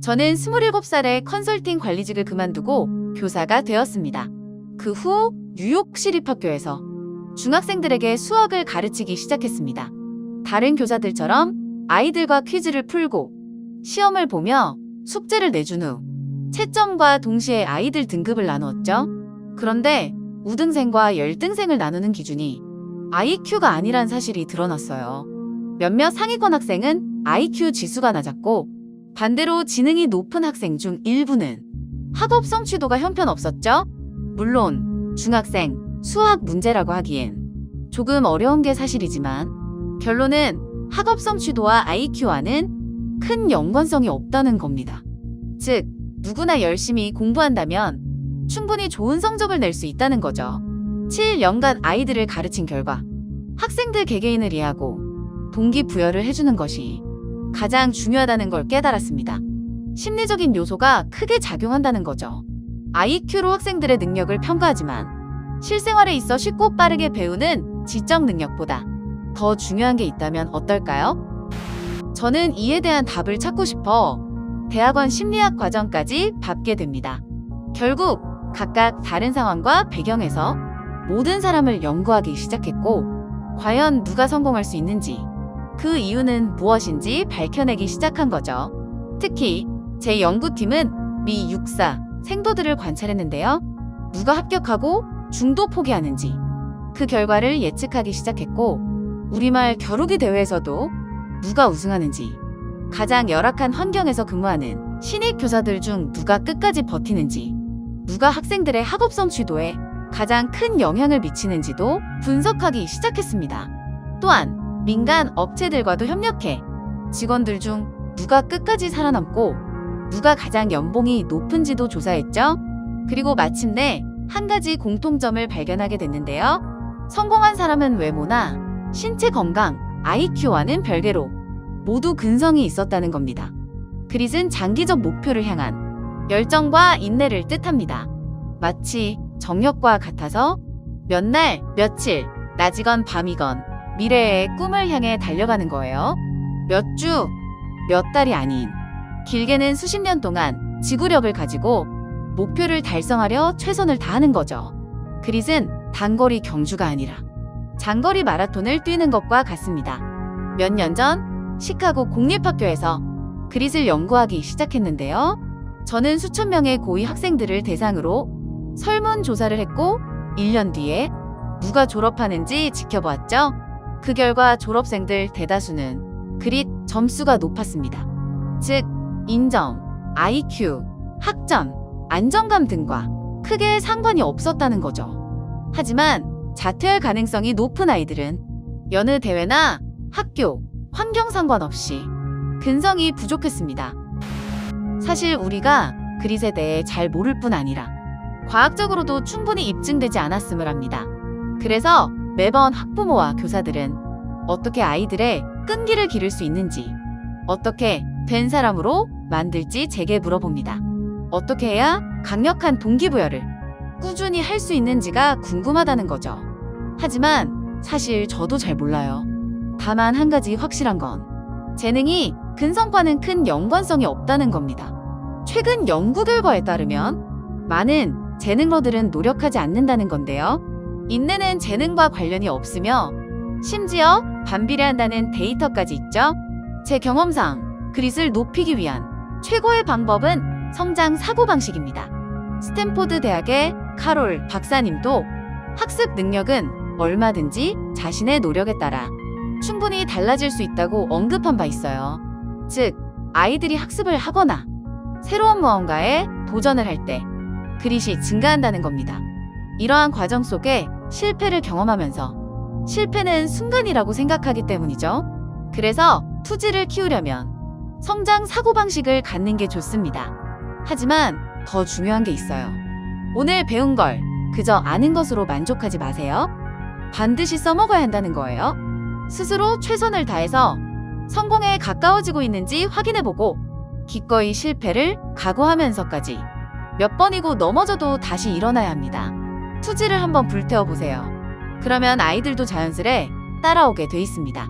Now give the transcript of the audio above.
저는 27살에 컨설팅 관리직을 그만두고 교사가 되었습니다. 그 후 뉴욕 시립학교에서 중학생들에게 수학을 가르치기 시작했습니다. 다른 교사들처럼 아이들과 퀴즈를 풀고 시험을 보며 숙제를 내준 후 채점과 동시에 아이들 등급을 나누었죠. 그런데 우등생과 열등생을 나누는 기준이 IQ가 아니란 사실이 드러났어요. 몇몇 상위권 학생은 IQ 지수가 낮았고 반대로 지능이 높은 학생 중 일부는 학업 성취도가 형편없었죠. 물론 중학생 수학 문제라고 하기엔 조금 어려운 게 사실이지만 결론은 학업 성취도와 IQ와는 큰 연관성이 없다는 겁니다. 즉, 누구나 열심히 공부한다면 충분히 좋은 성적을 낼 수 있다는 거죠. 7년간 아이들을 가르친 결과 학생들 개개인을 이해하고 동기부여를 해주는 것이 가장 중요하다는 걸 깨달았습니다. 심리적인 요소가 크게 작용한다는 거죠. IQ로 학생들의 능력을 평가하지만 실생활에 있어 쉽고 빠르게 배우는 지적 능력보다 더 중요한 게 있다면 어떨까요? 저는 이에 대한 답을 찾고 싶어 대학원 심리학 과정까지 밟게 됩니다. 결국 각각 다른 상황과 배경에서 모든 사람을 연구하기 시작했고 과연 누가 성공할 수 있는지 그 이유는 무엇인지 밝혀내기 시작한 거죠. 특히 제 연구팀은 미 육사 생도들을 관찰했는데요. 누가 합격하고 중도 포기하는지 그 결과를 예측하기 시작했고 우리말 겨루기 대회에서도 누가 우승하는지 가장 열악한 환경에서 근무하는 신입 교사들 중 누가 끝까지 버티는지 누가 학생들의 학업 성취도에 가장 큰 영향을 미치는지도 분석하기 시작했습니다. 또한 민간 업체들과도 협력해 직원들 중 누가 끝까지 살아남고 누가 가장 연봉이 높은지도 조사했죠. 그리고 마침내 한 가지 공통점을 발견하게 됐는데요. 성공한 사람은 외모나 신체 건강, IQ와는 별개로 모두 근성이 있었다는 겁니다. 그릿은 장기적 목표를 향한 열정과 인내를 뜻합니다. 마치 정력과 같아서 몇 날, 며칠, 낮이건 밤이건 미래의 꿈을 향해 달려가는 거예요. 몇 주, 몇 달이 아닌 길게는 수십 년 동안 지구력을 가지고 목표를 달성하려 최선을 다하는 거죠. 그릿은 단거리 경주가 아니라 장거리 마라톤을 뛰는 것과 같습니다. 몇 년 전 시카고 공립학교에서 그릿을 연구하기 시작했는데요. 저는 수천 명의 고위 학생들을 대상으로 설문조사를 했고 1년 뒤에 누가 졸업하는지 지켜보았죠. 그 결과 졸업생들 대다수는 그릿 점수가 높았습니다. 즉, 인정, IQ, 학점, 안정감 등과 크게 상관이 없었다는 거죠. 하지만 자퇴할 가능성이 높은 아이들은 여느 대회나 학교, 환경 상관없이 근성이 부족했습니다. 사실 우리가 그릿에 대해 잘 모를 뿐 아니라 과학적으로도 충분히 입증되지 않았음을 합니다. 그래서 매번 학부모와 교사들은 어떻게 아이들의 끈기를 기를 수 있는지, 어떻게 된 사람으로 만들지 제게 물어봅니다. 어떻게 해야 강력한 동기부여를 꾸준히 할 수 있는지가 궁금하다는 거죠. 하지만 사실 저도 잘 몰라요. 다만 한 가지 확실한 건 재능이 근성과는 큰 연관성이 없다는 겁니다. 최근 연구 결과에 따르면 많은 재능러들은 노력하지 않는다는 건데요. 인내는 재능과 관련이 없으며 심지어 반비례한다는 데이터까지 있죠. 제 경험상 그릿을 높이기 위한 최고의 방법은 성장 사고방식입니다. 스탠포드 대학의 카롤 박사님도 학습 능력은 얼마든지 자신의 노력에 따라 충분히 달라질 수 있다고 언급한 바 있어요. 즉, 아이들이 학습을 하거나 새로운 무언가에 도전을 할 때 그릿이 증가한다는 겁니다. 이러한 과정 속에 실패를 경험하면서 실패는 순간이라고 생각하기 때문이죠. 그래서 투지를 키우려면 성장 사고방식을 갖는 게 좋습니다. 하지만 더 중요한 게 있어요. 오늘 배운 걸 그저 아는 것으로 만족하지 마세요. 반드시 써먹어야 한다는 거예요. 스스로 최선을 다해서 성공에 가까워지고 있는지 확인해보고 기꺼이 실패를 각오하면서까지 몇 번이고 넘어져도 다시 일어나야 합니다. 투지를 한번 불태워보세요. 그러면 아이들도 자연스레 따라오게 돼 있습니다.